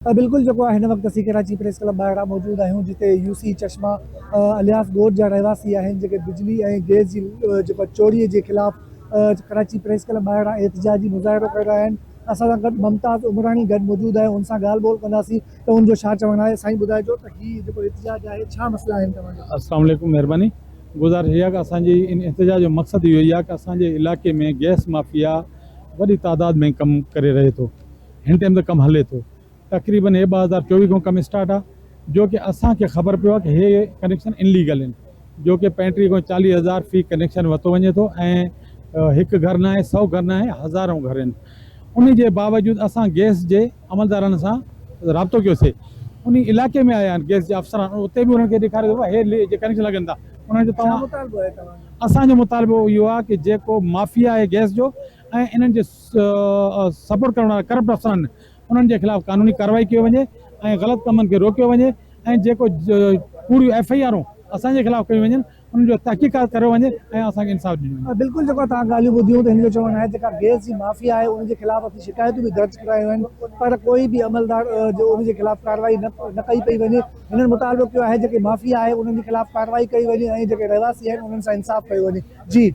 बिल्कुल जो हिन वक्त असीं कराची प्रेस क्लब ॿाहिरां मौजूद आहियूं जिते यूसी चश्मा अलियास ॻोठ जा रहवासी आहिनि जेके बिजली ऐं गैस जी जेको चोरीअ जे ख़िलाफ़ कराची प्रेस क्लब ॿाहिरां एहतिजाजी मुज़ाहिरो करे रहिया आहिनि। असां सां गॾु मुमताज़ उमरानी गॾु मौजूद आहे, उन सां ॻाल्हि ॿोल कंदासीं त उनजो छा चवणु आहे। साईं ॿुधाइजो त हीउ जेको एहतिजाज आहे छा मसइला आहिनि तव्हांजा? अस्सलाम वालेकुम, मेहरबानी। गुज़ारिश इहा कि असांजी इन एहतिजाज जो मक़सदु इहो ई आहे कि असांजे इलाइक़े में गैस माफ़िया वॾी तादाद में कमु करे रहे थो। हिन टाइम ते कमु हले थो, तक़रीबन 2024 खां कमु स्टार्ट आहे, जो कि असांखे ख़बर पियो आहे कि हे कनेक्शन इनलीगल आहिनि, जो कि 35 खां 40,000 फी कनेक्शन वरितो वञे थो ऐं हिकु घर न आहे, 100 घर न आहे, हज़ारों घर आहिनि। उन जे बावजूदि असां गैस जे अमलदारनि सां राब्तो कयोसीं। उन इलाइक़े में आया आहिनि गैस जे अफ़सर, उते बि उन्हनि खे ॾेखारियो वियो आहे हे जे कनेक्शन लॻनि था, उन्हनि जो छा मुतालबो आहे तव्हांजो? असांजो मुतालबो इहो आहे कि जेको माफ़िया आहे गैस जो ऐं इन्हनि जे सपोर्ट करण वारा करप्ट अफ़सर आहिनि, उन्हनि जे ख़िलाफ़ु कानूनी कार्रवाई कयो वञे ऐं ग़लति कमनि खे रोकियो वञे ऐं जेको पूरियूं FIR असांजे ख़िलाफ़ु कयूं वञनि उन्हनि जो तहक़ीक़ात कयो वञे ऐं असांखे इंसाफ़ ॾिनो वञे। बिल्कुलु जेको तव्हां ॻाल्हियूं ॿुधियूं त हिन जो चवणु आहे जेका गैस जी माफ़िया आहे उनजे ख़िलाफ़ असीं शिकायतूं बि दर्ज करायूं आहिनि, पर कोई बि अमलदार जो उनजे ख़िलाफ़ कार्रवाई न कई पई वञे। हिननि मुतालबो कयो आहे जेके माफ़िया आहे उन्हनि जे ख़िलाफ़ कार्रवाई कई वञे ऐं जेके रहवासी आहिनि उन्हनि सां इंसाफ़ कयो वञे। जी।